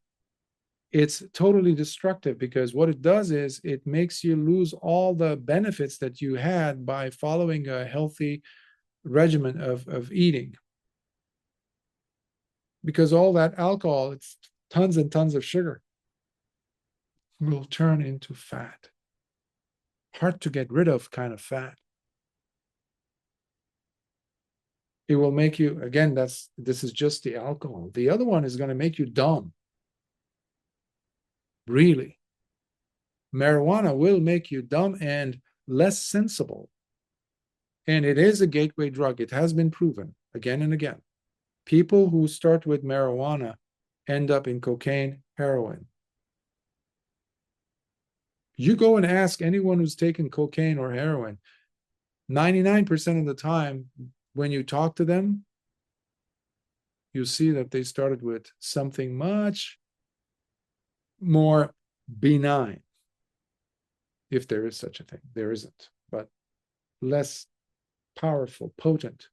it's totally destructive, because what it does is it makes you lose all the benefits that you had by following a healthy regimen of eating. Because all that alcohol, it's tons and tons of sugar, will turn into fat. Hard to get rid of kind of fat. It will make you, again, this is just the alcohol. The other one is going to make you dumb. Really. Marijuana will make you dumb and less sensible. And it is a gateway drug. It has been proven again and again. People who start with marijuana end up in cocaine, heroin. You go and ask anyone who's taken cocaine or heroin, 99% of the time, when you talk to them, you see that they started with something much more benign, if there is such a thing. There isn't, but less powerful, potent.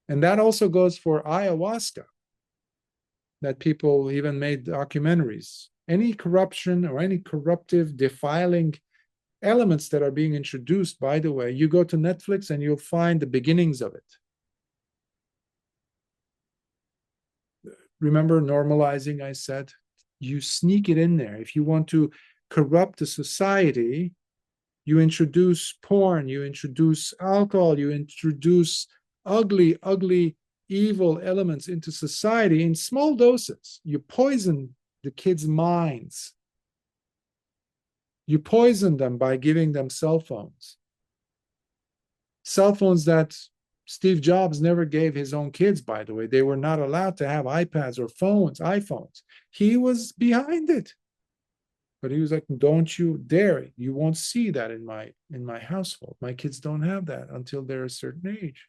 And that also goes for ayahuasca, that people even made documentaries. Any corruption or any corruptive, defiling elements that are being introduced, by the way, you go to Netflix and you'll find the beginnings of it. Remember normalizing, I said? You sneak it in there. If you want to corrupt the society, you introduce porn, you introduce alcohol, you introduce ugly, ugly, evil elements into society in small doses. You poison the kids' minds. You poison them by giving them cell phones. Cell phones that Steve Jobs never gave his own kids, by the way. They were not allowed to have iPads or phones, iPhones. He was behind it. But he was like, don't you dare. You won't see that in my household. My kids don't have that until they're a certain age.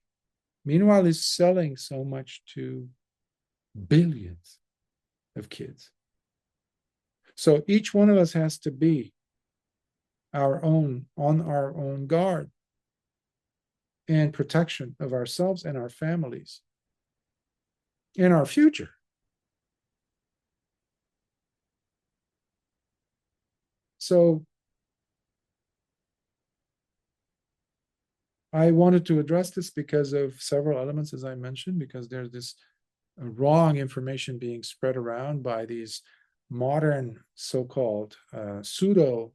Meanwhile, it's selling so much to billions of kids. So each one of us has to be on our own guard and protection of ourselves and our families and our future. So I wanted to address this because of several elements, as I mentioned, because there's this wrong information being spread around by these modern so-called pseudo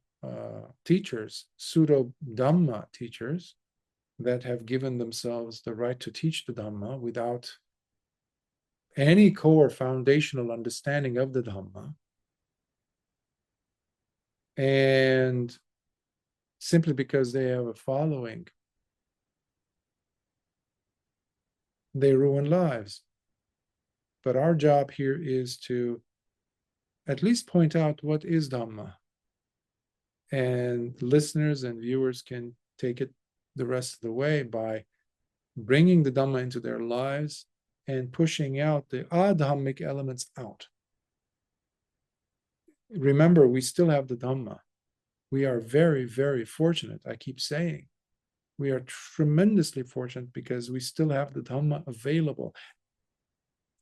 teachers, pseudo Dhamma teachers that have given themselves the right to teach the Dhamma without any core foundational understanding of the Dhamma. And simply because they have a following, they ruin lives. But our job here is to at least point out what is Dhamma. And listeners and viewers can take it the rest of the way by bringing the Dhamma into their lives and pushing out the adhammic elements out. Remember, we still have the Dhamma. We are very, very fortunate. I keep saying we are tremendously fortunate because we still have the Dhamma available.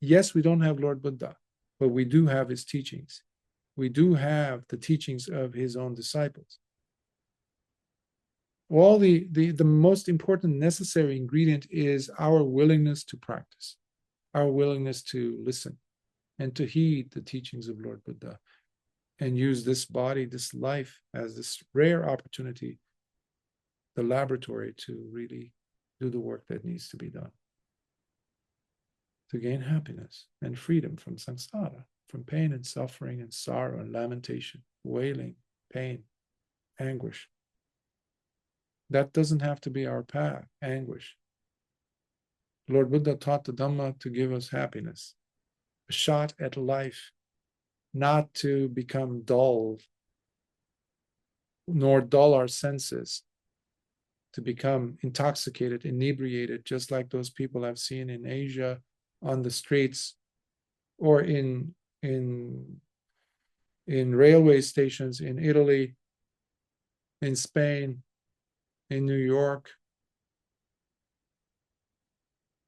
Yes, we don't have Lord Buddha, but we do have his teachings. We do have the teachings of his own disciples. All the most important necessary ingredient is our willingness to practice, our willingness to listen and to heed the teachings of Lord Buddha and use this body, this life as this rare opportunity, the laboratory to really do the work that needs to be done, to gain happiness and freedom from samsara, from pain and suffering and sorrow and lamentation, wailing, pain, anguish. That doesn't have to be our path, anguish. Lord Buddha taught the Dhamma to give us happiness, a shot at life, not to become dull, nor dull our senses, to become intoxicated, inebriated, just like those people I've seen in Asia on the streets or in railway stations in Italy, in Spain, in New York,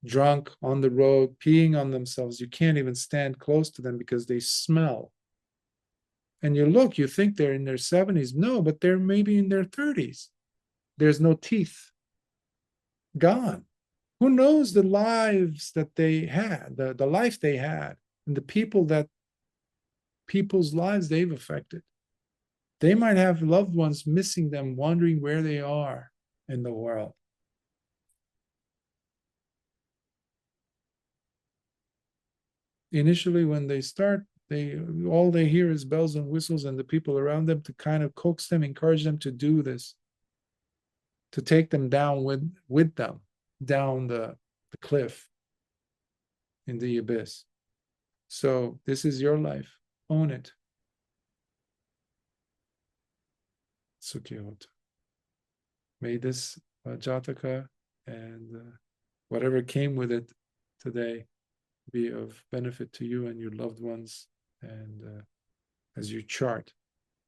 drunk on the road, peeing on themselves. You can't even stand close to them because they smell. And you look, you think they're in their 70s. No, but they're maybe in their 30s. There's no teeth. Gone. Who knows the lives that they had, the life they had, and the people's lives they've affected. They might have loved ones missing them, wondering where they are in the world. Initially, when they start, all they hear is bells and whistles and the people around them to kind of coax them, encourage them to do this, to take them down with them, down the cliff in the abyss. So this is your life. Own it. Sukhihota. May this Jataka and whatever came with it today be of benefit to you and your loved ones, and as you chart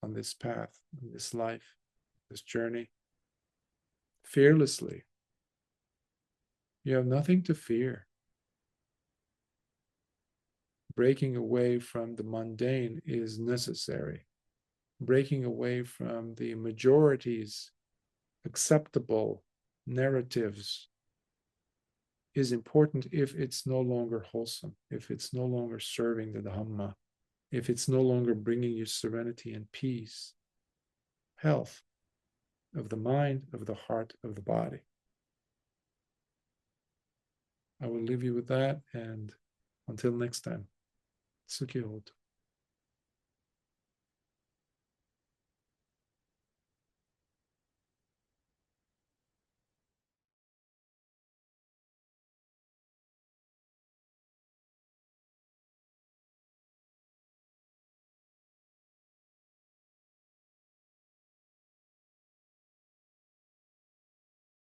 on this path, on this life, this journey, fearlessly. You have nothing to fear. Breaking away from the mundane is necessary. Breaking away from the majority's acceptable narratives is important if it's no longer wholesome, if it's no longer serving the Dhamma, if it's no longer bringing you serenity and peace, health of the mind, of the heart, of the body. I will leave you with that, and until next time, Sukhihota.